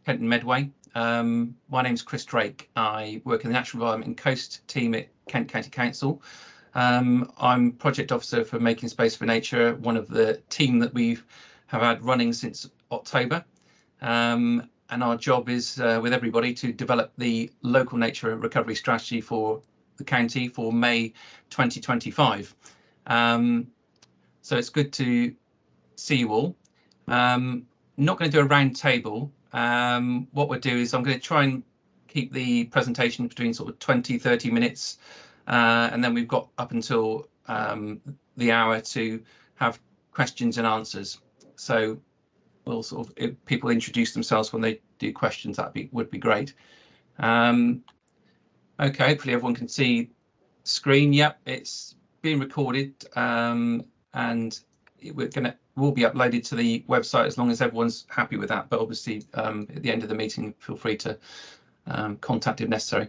Kent and Medway. My name's Chris Drake. I work in the Natural Environment and Coast team at Kent County Council. I'm project officer for Making Space for Nature, one of the team that we have had running since October. And our job is with everybody to develop the local nature recovery strategy for the county for May 2025. So it's good to see you all. Not going to do a round table. What we'll do is I'm going to try and keep the presentation between sort of 20-30 minutes, and then we've got up until the hour to have questions and answers. So we'll sort of, if people introduce themselves when they do questions, that would be great. Okay, hopefully everyone can see screen. Yep, it's being recorded, and will be uploaded to the website as long as everyone's happy with that. But obviously, at the end of the meeting, feel free to contact if necessary.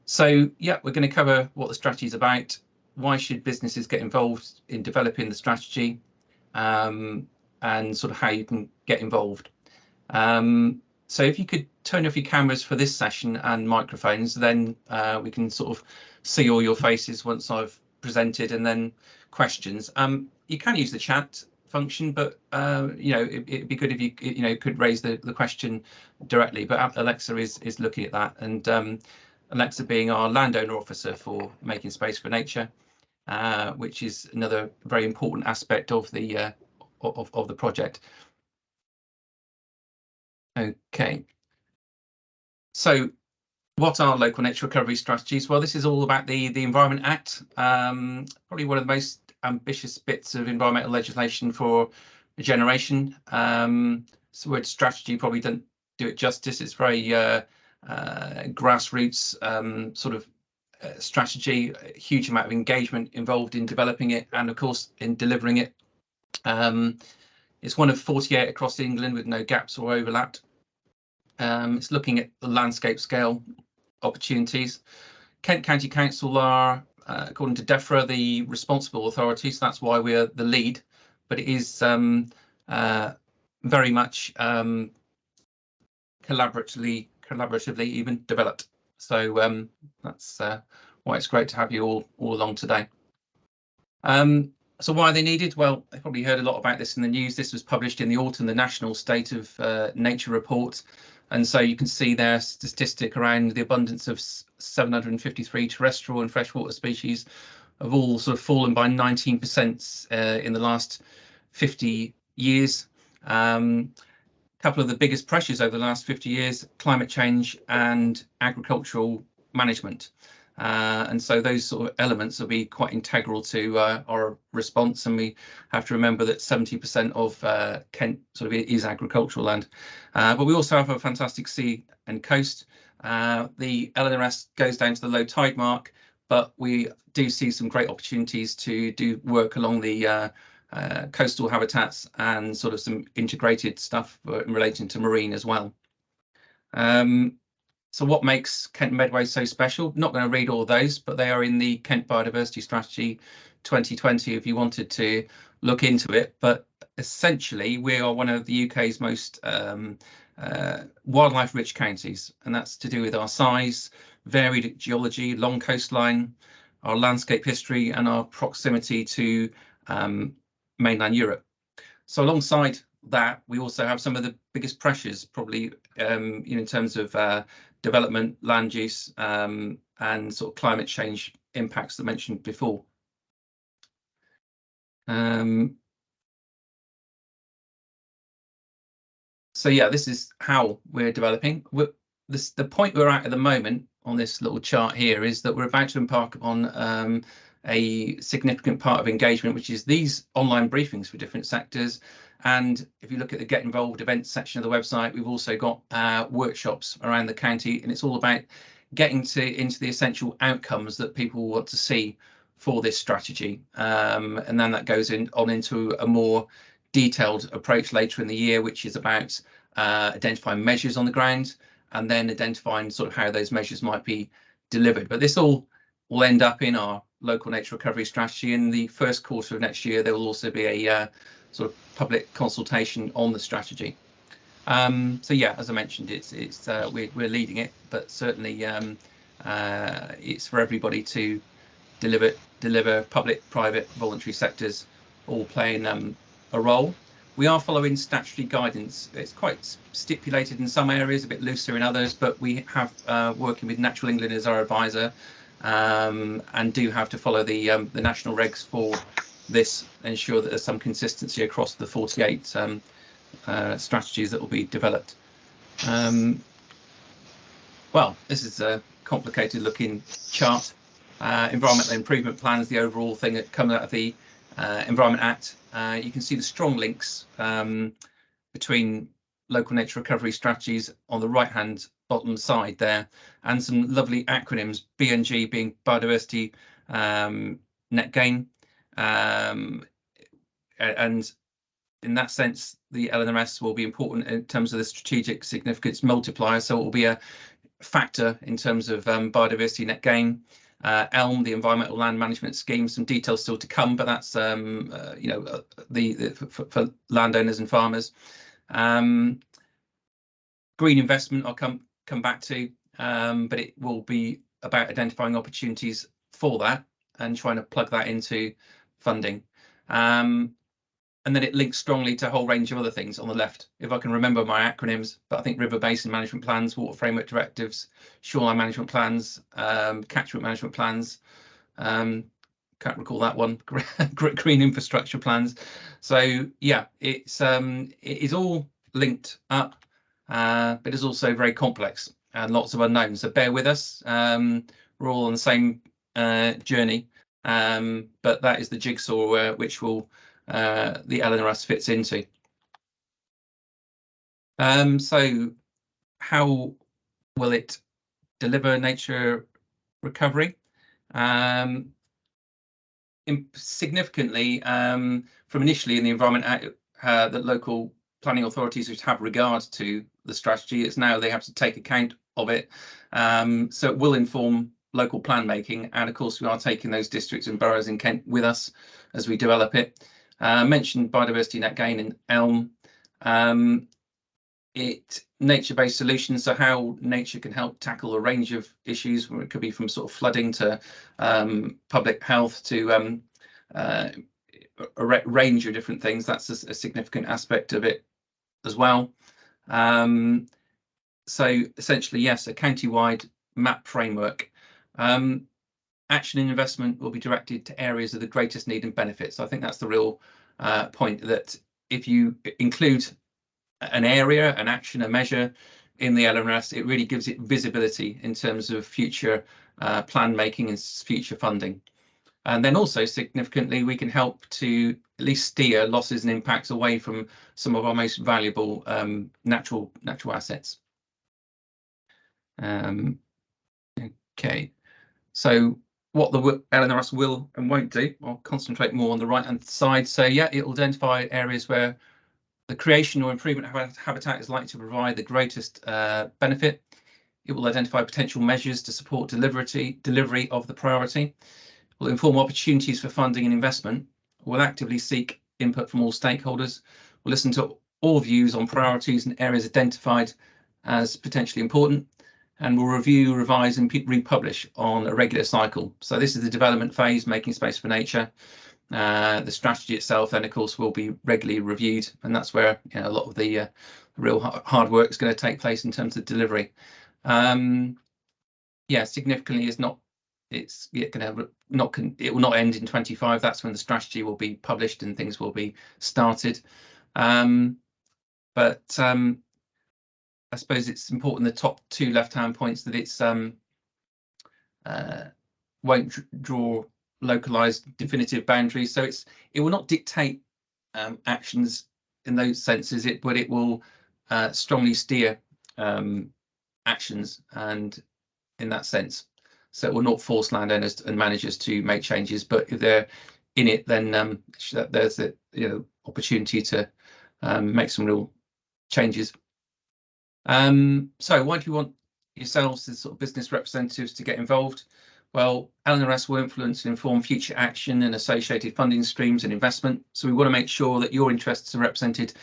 So yeah, we're going to cover what the strategy is about. Why should businesses get involved in developing the strategy, and sort of how you can get involved. So if you could turn off your cameras for this session and microphones, then we can sort of see all your faces once I've presented, and then questions. You can use the chat function, but you know, it'd be good if you could raise the question directly. But Alexa is looking at that, and Alexa being our landowner officer for Making Space for Nature, which is another very important aspect of the project. Okay, so what are local nature recovery strategies? Well, this is all about the Environment Act, probably one of the most ambitious bits of environmental legislation for a generation. So the word strategy probably doesn't do it justice. It's very grassroots sort of strategy, a huge amount of engagement involved in developing it and of course in delivering it. It's one of 48 across England with no gaps or overlap. It's looking at the landscape scale opportunities. Kent County Council are, according to DEFRA, the responsible authority, so that's why we're the lead, but it is very much collaboratively even developed. So that's why it's great to have you all along today. So why are they needed? Well, I've probably heard a lot about this in the news. This was published in the autumn, the National State of Nature Report. And so you can see their statistic around the abundance of 753 terrestrial and freshwater species have all sort of fallen by 19% in the last 50 years. Couple of the biggest pressures over the last 50 years, climate change and agricultural management. And so those sort of elements will be quite integral to our response, and we have to remember that 70% of Kent sort of is agricultural land, but we also have a fantastic sea and coast. The LNRS goes down to the low tide mark, but we do see some great opportunities to do work along the coastal habitats and sort of some integrated stuff relating to marine as well. So what makes Kent Medway so special? Not going to read all those, but they are in the Kent Biodiversity Strategy 2020 if you wanted to look into it. But essentially, we are one of the UK's most wildlife-rich counties, and that's to do with our size, varied geology, long coastline, our landscape history, and our proximity to mainland Europe. So alongside that, we also have some of the biggest pressures, probably in terms of development, land use, and sort of climate change impacts that I mentioned before. So yeah, this is how we're developing. The point we're at the moment on this little chart here is that we're about to embark upon a significant part of engagement, which is these online briefings for different sectors. And if you look at the Get Involved events section of the website, we've also got workshops around the county, and it's all about getting into the essential outcomes that people want to see for this strategy. And then that goes on into a more detailed approach later in the year, which is about identifying measures on the ground and then identifying sort of how those measures might be delivered. But this all will end up in our local nature recovery strategy. In the first quarter of next year, there will also be a sort of public consultation on the strategy. So yeah, as I mentioned, we're leading it, but certainly it's for everybody to deliver public, private, voluntary sectors all playing a role. We are following statutory guidance. It's quite stipulated in some areas, a bit looser in others, but we have working with Natural England as our advisor, and do have to follow the national regs for this, ensure that there's some consistency across the 48 strategies that will be developed. Well, this is a complicated looking chart. Environmental improvement plans, the overall thing that comes out of the Environment Act. You can see the strong links between local nature recovery strategies on the right hand bottom side there, and some lovely acronyms, BNG being biodiversity net gain, and in that sense the LNRS will be important in terms of the strategic significance multiplier, so it will be a factor in terms of biodiversity net gain. ELM, the Environmental Land Management Scheme, some details still to come, but that's for landowners and farmers. Green investment I'll come back to, but it will be about identifying opportunities for that and trying to plug that into funding. And then it links strongly to a whole range of other things on the left, if I can remember my acronyms, but I think river basin management plans, water framework directives, shoreline management plans, catchment management plans, can't recall that one, green infrastructure plans. So yeah, it is all linked up, but it's also very complex and lots of unknowns, so bear with us. We're all on the same journey, but that is the jigsaw which will the LNRS fits into. So how will it deliver nature recovery? Significantly, from initially in the Environment Act, that local planning authorities which have regard to the strategy, it's now they have to take account of it. So it will inform local plan making, and of course we are taking those districts and boroughs in Kent with us as we develop it. Mentioned biodiversity net gain in ELM. Nature-based solutions, so how nature can help tackle a range of issues, where it could be from sort of flooding to public health to a range of different things. That's a significant aspect of it as well. So essentially, yes, a county-wide map framework. Action and investment will be directed to areas of the greatest need and benefit. So I think that's the real point, that if you include an area, an action, a measure in the LNRS, it really gives it visibility in terms of future plan making and future funding. And then also significantly, we can help to at least steer losses and impacts away from some of our most valuable natural assets. Okay, so what the LNRS will and won't do, I'll concentrate more on the right hand side. So yeah, it will identify areas where the creation or improvement of habitat is likely to provide the greatest benefit. It will identify potential measures to support delivery of the priority. It will inform opportunities for funding and investment. We'll actively seek input from all stakeholders. We'll listen to all views on priorities and areas identified as potentially important, and we'll review, revise and republish on a regular cycle. So this is the development phase, making space for nature. The strategy itself then of course will be regularly reviewed, and that's where a lot of the real hard work is going to take place in terms of delivery. Yeah, significantly is not, it will not end in 25. That's when the strategy will be published and things will be started. But I suppose it's important, the top two left-hand points, that it's won't draw localized definitive boundaries, so it will not dictate actions in those senses, but it will strongly steer actions, and in that sense, so it will not force landowners and managers to make changes, but if they're in it, then there's a opportunity to make some real changes. So why do you want yourselves as sort of business representatives to get involved? Well, LNRS will influence and inform future action and associated funding streams and investment. So we want to make sure that your interests are represented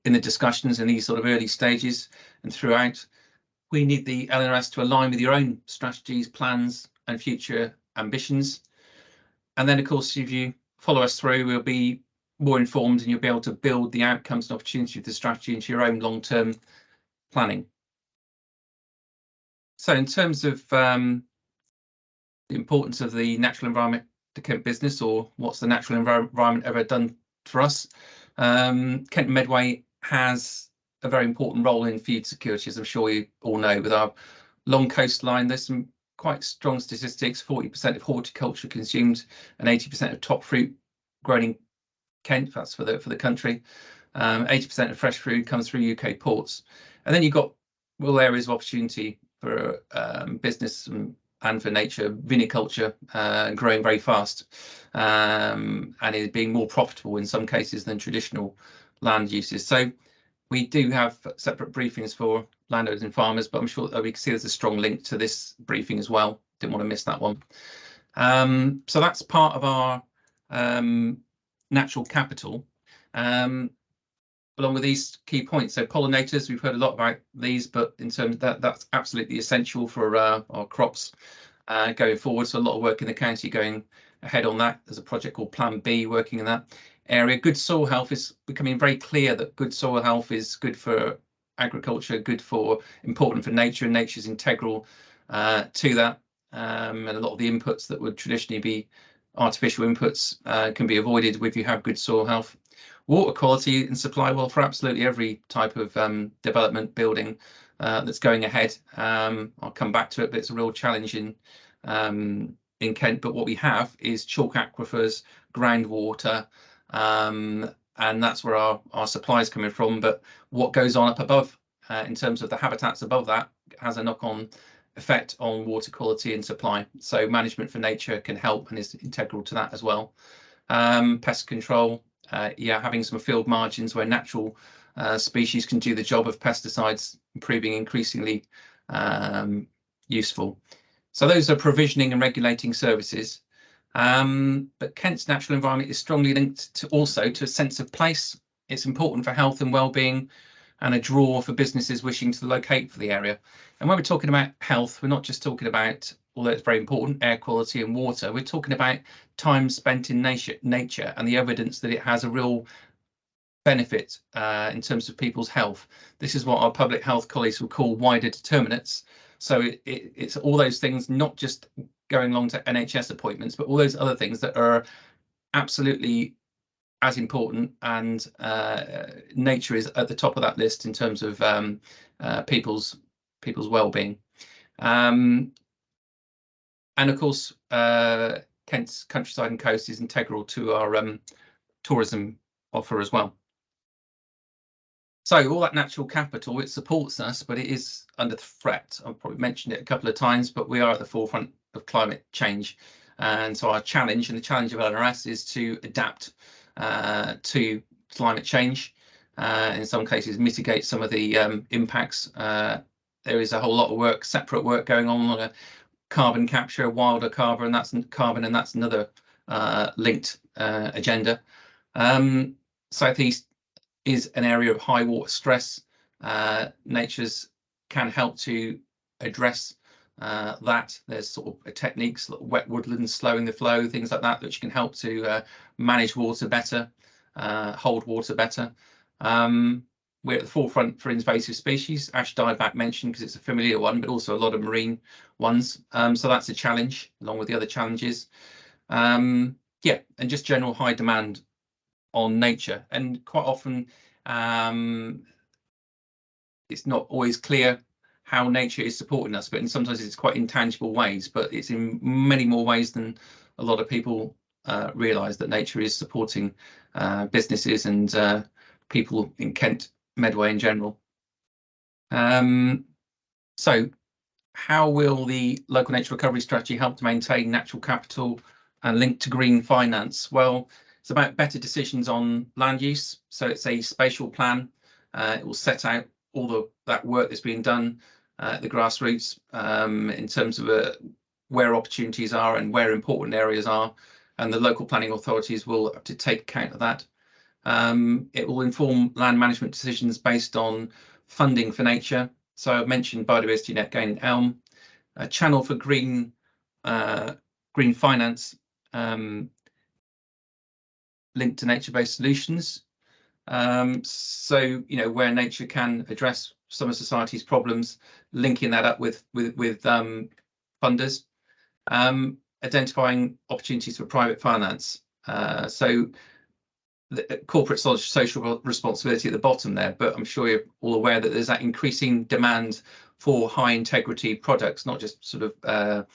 in the discussions in these sort of early stages and throughout. We need the LNRS to align with your own strategies, plans and future ambitions. And then, of course, if you follow us through, we'll be more informed and you'll be able to build the outcomes and opportunity of the strategy into your own long-term planning. So in terms of the importance of the natural environment to Kent business, or what's the natural environment ever done for us, Kent Medway has a very important role in food security, as I'm sure you all know. With our long coastline, there's some quite strong statistics. 40% of horticulture consumed and 80% of top fruit grown in Kent. That's for the country. 80% of fresh food comes through UK ports, and then you've got real areas of opportunity for business and for nature. Viniculture growing very fast, and is being more profitable in some cases than traditional land uses. So we do have separate briefings for landowners and farmers, but I'm sure that we can see there's a strong link to this briefing as well. Didn't want to miss that one. So that's part of our natural capital, along with these key points. So pollinators, we've heard a lot about these, but in terms of that's absolutely essential for our crops going forward. So a lot of work in the county going ahead on that. There's a project called Plan B working in that area. Good soil health is becoming very clear that good soil health is good for agriculture, important for nature, and nature's integral to that. And a lot of the inputs that would traditionally be artificial inputs can be avoided if you have good soil health. Water quality and supply, well, for absolutely every type of development building that's going ahead. I'll come back to it, but it's a real challenge in Kent. But what we have is chalk aquifers, groundwater, and that's where our supply is coming from. But what goes on up above in terms of the habitats above that has a knock-on effect on water quality and supply. So management for nature can help and is integral to that as well. Pest control, having some field margins where natural species can do the job of pesticides, proving increasingly useful. So those are provisioning and regulating services. But Kent's natural environment is strongly linked also to a sense of place. It's important for health and well-being and a draw for businesses wishing to locate for the area. And when we're talking about health, we're not just talking about, although it's very important, air quality and water. We're talking about time spent in nature and the evidence that it has a real benefit in terms of people's health. This is what our public health colleagues will call wider determinants. So it's all those things, not just going along to NHS appointments, but all those other things that are absolutely as important, and nature is at the top of that list in terms of people's well-being. And of course, Kent's countryside and coast is integral to our tourism offer as well. So all that natural capital, it supports us, but it is under threat. I've probably mentioned it a couple of times, but we are at the forefront of climate change. And so our challenge, and the challenge of LNRS, is to adapt to climate change, in some cases mitigate some of the impacts. There is a whole lot of separate work going on carbon capture, wilder carbon, and that's another linked agenda. Southeast is an area of high water stress. Natures can help to address that. There's sort of techniques like wet woodlands, slowing the flow, things like that, which can help to manage water better, hold water better. We're at the forefront for invasive species. Ash dieback mentioned because it's a familiar one, but also a lot of marine ones. So that's a challenge, along with the other challenges. And just general high demand on nature, and quite often it's not always clear how nature is supporting us, but sometimes it's quite intangible ways, but it's in many more ways than a lot of people realise that nature is supporting businesses and people in Kent Medway in general. So how will the local nature recovery strategy help to maintain natural capital and link to green finance? Well, it's about better decisions on land use. So it's a spatial plan. It will set out all that work that's being done at the grassroots in terms of where opportunities are and where important areas are, and the local planning authorities will have to take account of that. It will inform land management decisions based on funding for nature. So I mentioned biodiversity net gain in elm, a channel for green finance linked to nature-based solutions. So, you know, where nature can address some of society's problems, linking that up with funders, identifying opportunities for private finance. So the corporate social responsibility at the bottom there, but I'm sure you're all aware that there's that increasing demand for high integrity products, not just sort of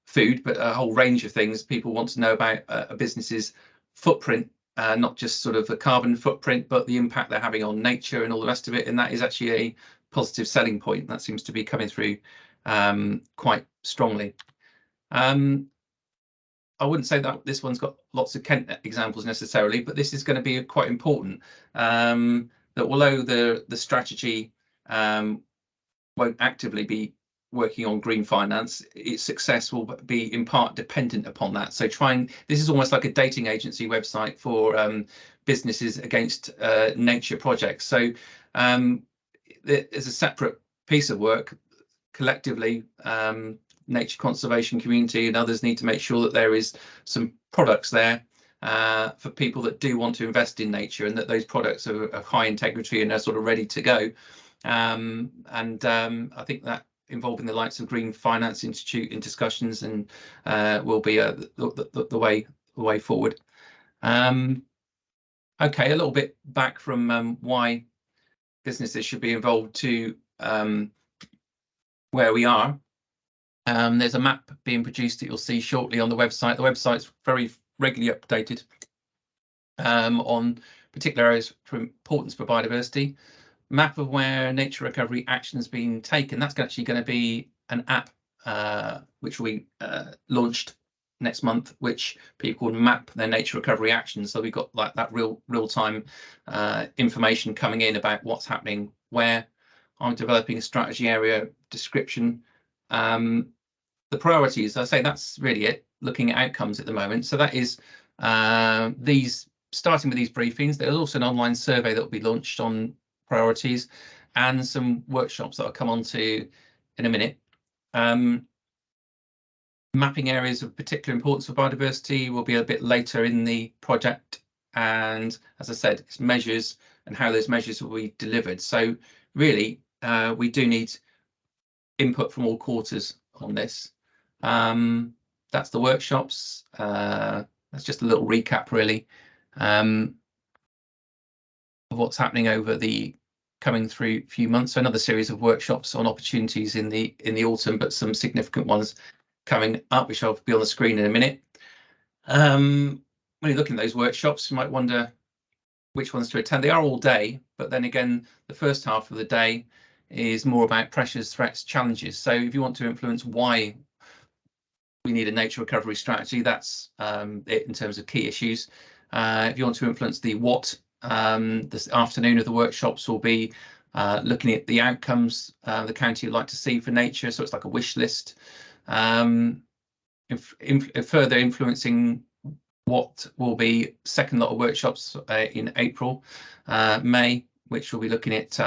food, but a whole range of things. People want to know about a business's footprint, not just sort of a carbon footprint, but the impact they're having on nature and all the rest of it. And that is actually a positive selling point that seems to be coming through quite strongly. I wouldn't say that this one's got lots of Kent examples necessarily, but this is going to be quite important. That although the strategy won't actively be working on green finance, its success will be in part dependent upon that. So this is almost like a dating agency website for businesses against nature projects. So there's a separate piece of work collectively. Nature conservation community and others need to make sure that there is some products there for people that do want to invest in nature, and that those products are of high integrity and are sort of ready to go. I think that involving the likes of Green Finance Institute in discussions and will be the way forward. Okay, a little bit back from why businesses should be involved to where we are. There's a map being produced that you'll see shortly on the website. The website's very regularly updated on particular areas of importance for biodiversity. Map of where nature recovery action has been taken. That's actually going to be an app which we launched next month, which people can map their nature recovery actions. So we've got like that real-time information coming in about what's happening where. I'm developing a strategy area description. The priorities, I say that's really it, looking at outcomes at the moment. So that is starting with these briefings. There's also an online survey that will be launched on priorities and some workshops that I'll come on to in a minute. Mapping areas of particular importance for biodiversity will be a bit later in the project. And as I said, it's measures and how those measures will be delivered. So really, we do need input from all quarters on this. That's the workshops. That's just a little recap really of what's happening over the coming through few months. So another series of workshops on opportunities in the autumn, but some significant ones coming up, which I'll be on the screen in a minute. When you're looking at those workshops, you might wonder which ones to attend. They are all day, but then again, the first half of the day is more about pressures, threats, challenges. So if you want to influence why we need a nature recovery strategy, that's it in terms of key issues. If you want to influence the what, this afternoon of the workshops will be looking at the outcomes the county would like to see for nature. So it's like a wish list. Further influencing what will be second lot of workshops in April, May, which will be looking at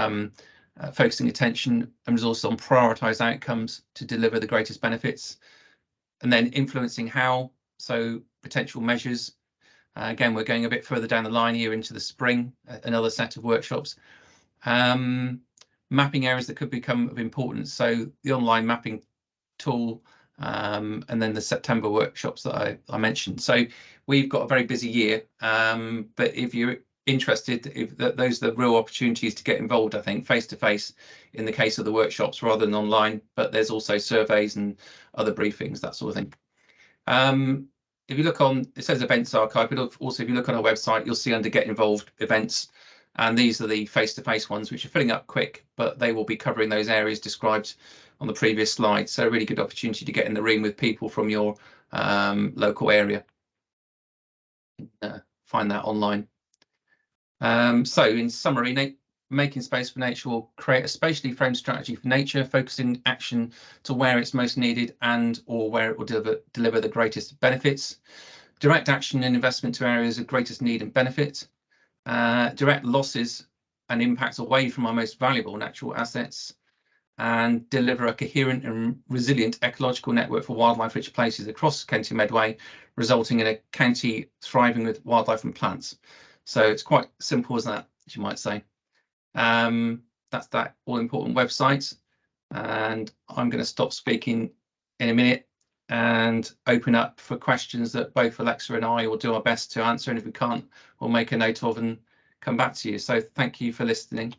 focusing attention and resources on prioritised outcomes to deliver the greatest benefits, and then influencing how, so potential measures. Again, we're going a bit further down the line here into the spring, another set of workshops. Mapping areas that could become of importance, so the online mapping tool, and then the September workshops that I mentioned. So we've got a very busy year, but if you're interested, if those are the real opportunities to get involved, I think, face to face in the case of the workshops rather than online, but there's also surveys and other briefings, that sort of thing. If you look on, it says events archive, but also if you look on our website, you'll see under get involved events, and these are the face-to-face ones, which are filling up quick, but they will be covering those areas described on the previous slide. So a really good opportunity to get in the room with people from your local area. Find that online. So in summary, Making Space for Nature will create a spatially framed strategy for nature, focusing action to where it's most needed and or where it will deliver the greatest benefits. Direct action and investment to areas of greatest need and benefit. Direct losses and impacts away from our most valuable natural assets, and deliver a coherent and resilient ecological network for wildlife-rich places across County Medway, resulting in a county thriving with wildlife and plants. So it's quite simple as that, as you might say. That's that all-important website, and I'm going to stop speaking in a minute and open up for questions that both Alexa and I will do our best to answer, and if we can't, we'll make a note of and come back to you. So thank you for listening.